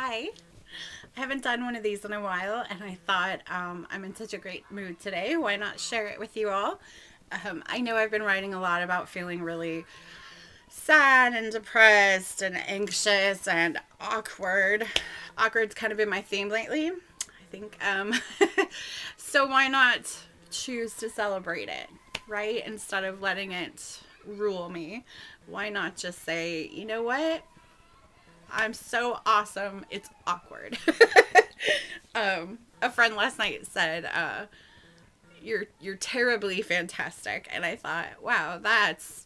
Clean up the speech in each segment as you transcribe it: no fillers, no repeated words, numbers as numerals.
Hi. I haven't done one of these in a while, and I thought I'm in such a great mood today. Why not share it with you all? I know I've been writing a lot about feeling really sad and depressed and anxious and awkward. Awkward's kind of been my theme lately, I think. So why not choose to celebrate it, right? Instead of letting it rule me. Why not just say, you know what? I'm so awesome. It's awkward. A friend last night said, "You're terribly fantastic," and I thought, "Wow, that's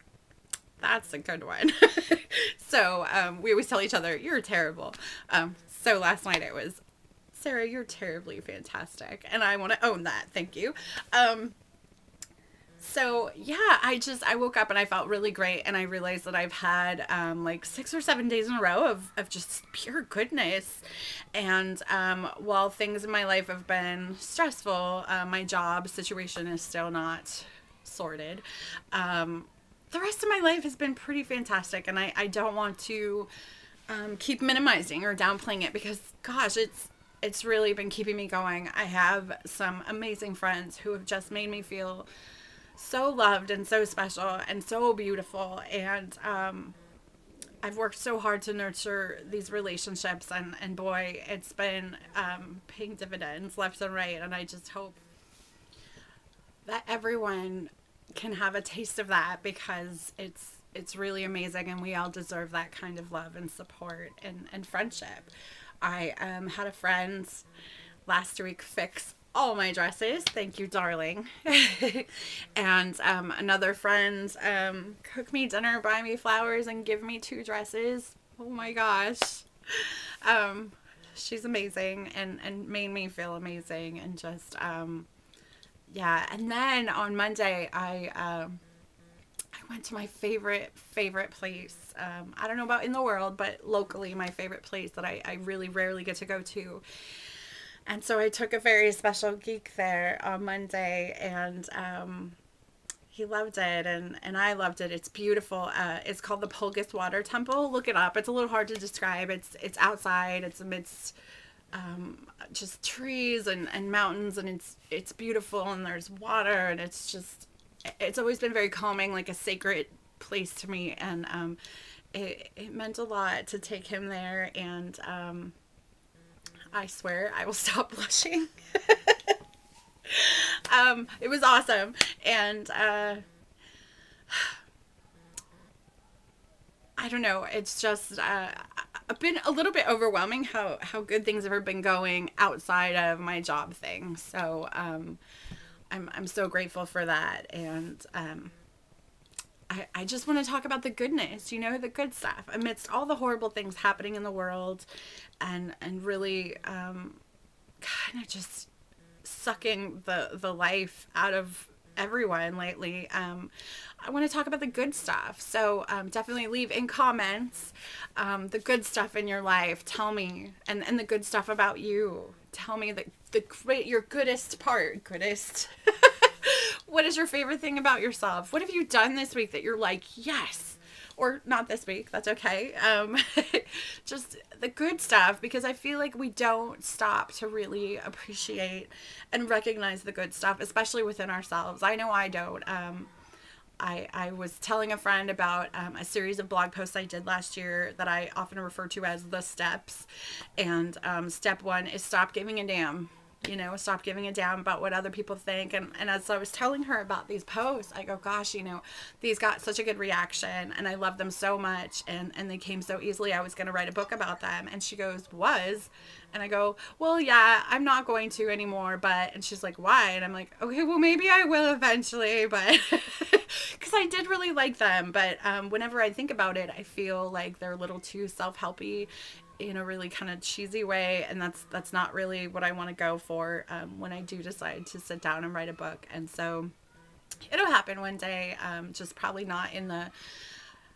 a good one." So we always tell each other, "You're terrible." So last night it was, "Sarah, you're terribly fantastic," and I want to own that. Thank you. So yeah, I woke up and I felt really great, and I realized that I've had like 6 or 7 days in a row of just pure goodness. And while things in my life have been stressful, my job situation is still not sorted. The rest of my life has been pretty fantastic, and I don't want to keep minimizing or downplaying it, because gosh, it's really been keeping me going. I have some amazing friends who have just made me feel so loved and so special and so beautiful. And I've worked so hard to nurture these relationships, and boy, it's been paying dividends left and right. And I just hope that everyone can have a taste of that, because it's really amazing, and we all deserve that kind of love and support and friendship. I had a friend last week fix all my dresses. Thank you, darling. And another friend cook me dinner, buy me flowers, and give me 2 dresses. Oh my gosh. She's amazing, and made me feel amazing, and just yeah. And then on Monday I went to my favorite place. I don't know about in the world, but locally, my favorite place that I really rarely get to go to. And so I took a very special geek there on Monday, and he loved it, and I loved it. It's beautiful. It's called the Pulgus Water Temple. Look it up. It's a little hard to describe. It's outside. It's amidst just trees and mountains, and it's beautiful, and there's water, and it's always been very calming, like a sacred place to me. And it meant a lot to take him there, and I swear I will stop blushing. It was awesome. And I don't know, it's just been a little bit overwhelming how good things have been going outside of my job thing. So I'm so grateful for that. And I just want to talk about the goodness, the good stuff amidst all the horrible things happening in the world, and really kind of just sucking the life out of everyone lately. I want to talk about the good stuff. So definitely leave in comments the good stuff in your life. Tell me, and the good stuff about you. Tell me your goodest part. Goodest. What is your favorite thing about yourself? What have you done this week that you're like, yes? Or not this week, that's okay. Just the good stuff, because I feel like we don't stop to really appreciate and recognize the good stuff, especially within ourselves. I know I don't. I was telling a friend about a series of blog posts I did last year that I often refer to as the steps. And step 1 is stop giving a damn. Stop giving a damn about what other people think. And as I was telling her about these posts, I go, gosh, these got such a good reaction, and I love them so much, and they came so easily. I was going to write a book about them. And she goes, was? And I go, well, yeah, I'm not going to anymore, but, and she's like, why? And I'm like, okay, well, maybe I will eventually, but, because I did really like them. But whenever I think about it, I feel like they're a little too self-helpy in a really kind of cheesy way, and that's not really what I want to go for when I do decide to sit down and write a book. And so it'll happen one day, just probably not in the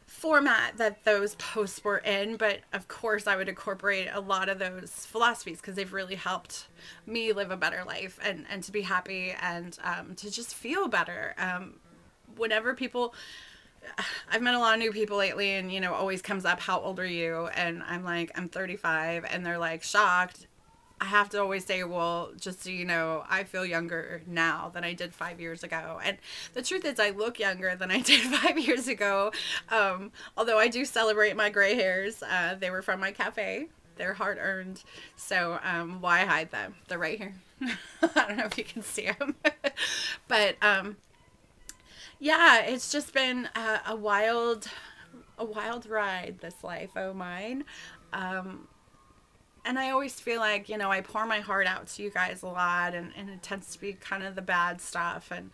format that those posts were in, but of course I would incorporate a lot of those philosophies, because they've really helped me live a better life, and to be happy, and to just feel better. Whenever people I've met a lot of new people lately, and, you know, always comes up, how old are you? And I'm like, I'm 35, and they're like shocked. I have to always say, well, just so you know, I feel younger now than I did 5 years ago. And the truth is, I look younger than I did 5 years ago. Although I do celebrate my gray hairs. They were from my cafe. They're hard earned. So why hide them? They're right here. I don't know if you can see them. But yeah, it's just been a wild ride, this life of mine. And I always feel like, you know, I pour my heart out to you guys a lot, and it tends to be kind of the bad stuff. And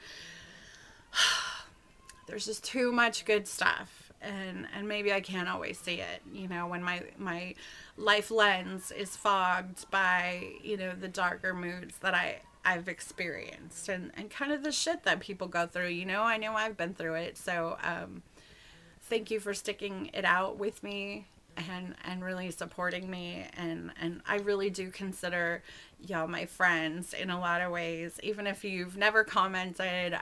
there's just too much good stuff. And maybe I can't always see it, you know, when my life lens is fogged by, you know, the darker moods that I've experienced, and kind of the shit that people go through. You know, I know I've been through it. So thank you for sticking it out with me, and really supporting me. And I really do consider y'all my friends in a lot of ways. Even if you've never commented,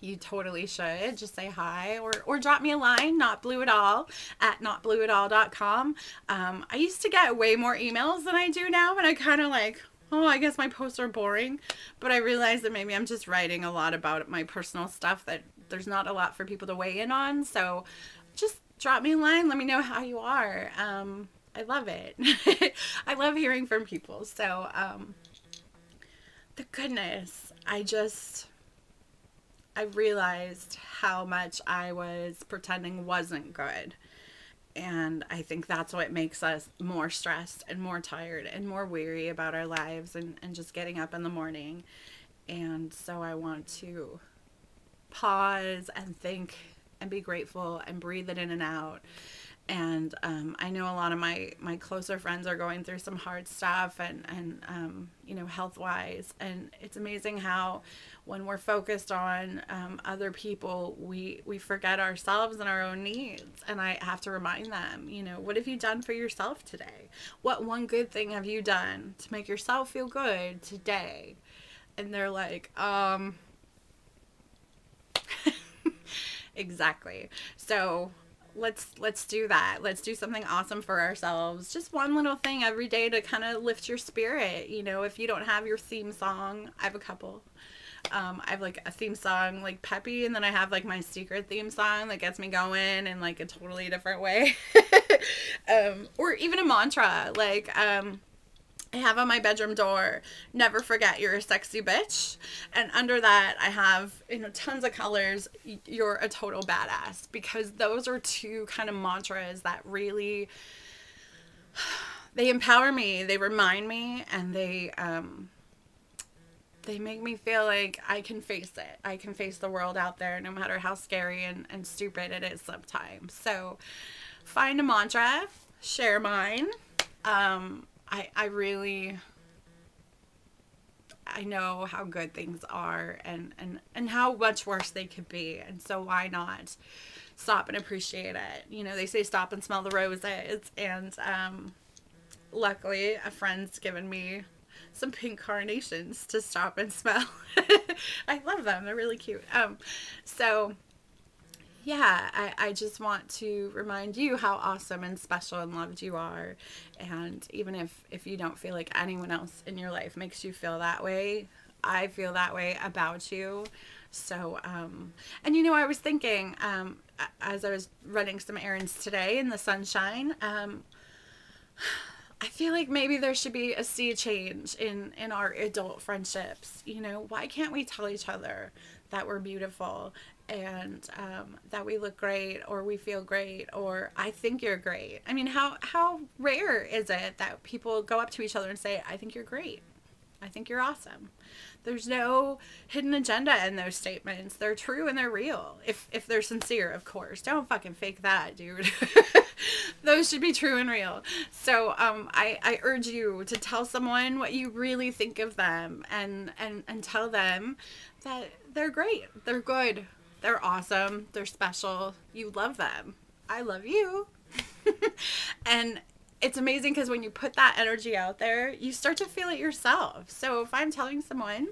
you totally should. Just say hi, or drop me a line, notblueatall at notblueatall.com. I used to get way more emails than I do now, but I kind of like, oh, I guess my posts are boring. But I realized that maybe I'm just writing a lot about my personal stuff that there's not a lot for people to weigh in on. So just drop me a line. Let me know how you are. I love it. I love hearing from people. So the goodness, I realized how much I was pretending wasn't good. And I think that's what makes us more stressed and more tired and more weary about our lives, and just getting up in the morning. And so I want to pause and think and be grateful and breathe it in and out. And I know a lot of my closer friends are going through some hard stuff, and you know, health-wise. And it's amazing how when we're focused on other people, we forget ourselves and our own needs. And I have to remind them, you know, what have you done for yourself today? What one good thing have you done to make yourself feel good today? And they're like, exactly. So let's do that. Let's do something awesome for ourselves. Just one little thing every day to kind of lift your spirit. You know, if you don't have your theme song, I have a couple. I have like a theme song, like peppy, and then I have like my secret theme song that gets me going in like a totally different way. Or even a mantra, like I have on my bedroom door, never forget you're a sexy bitch. And under that, I have, you know, tons of colors, you're a total badass. Because those are two kind of mantras that really, they empower me, they remind me, and they make me feel like I can face it. I can face the world out there, no matter how scary and stupid it is sometimes. So find a mantra, share mine. I know how good things are, and how much worse they could be. And so why not stop and appreciate it? You know, they say stop and smell the roses. And luckily a friend's given me some pink carnations to stop and smell. I love them. They're really cute. So yeah, I just want to remind you how awesome and special and loved you are. And even if you don't feel like anyone else in your life makes you feel that way, I feel that way about you. So, and you know, I was thinking, as I was running some errands today in the sunshine, I feel like maybe there should be a sea change in our adult friendships. You know, why can't we tell each other that we're beautiful, and that we look great, or we feel great, or I think you're great? I mean, how rare is it that people go up to each other and say, I think you're great. I think you're awesome. There's no hidden agenda in those statements. They're true and they're real. If they're sincere, of course. Don't fucking fake that, dude. Those should be true and real. So I urge you to tell someone what you really think of them, and tell them that they're great. They're good. They're awesome. They're special. You love them. I love you. And it's amazing because when you put that energy out there, you start to feel it yourself. So if I'm telling someone,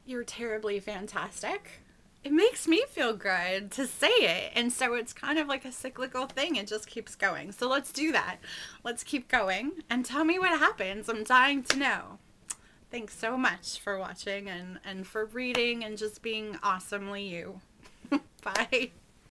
you're terribly fantastic, it makes me feel good to say it. And so it's kind of like a cyclical thing. It just keeps going. So let's do that. Let's keep going and tell me what happens. I'm dying to know. Thanks so much for watching and for reading and just being awesomely you. Bye.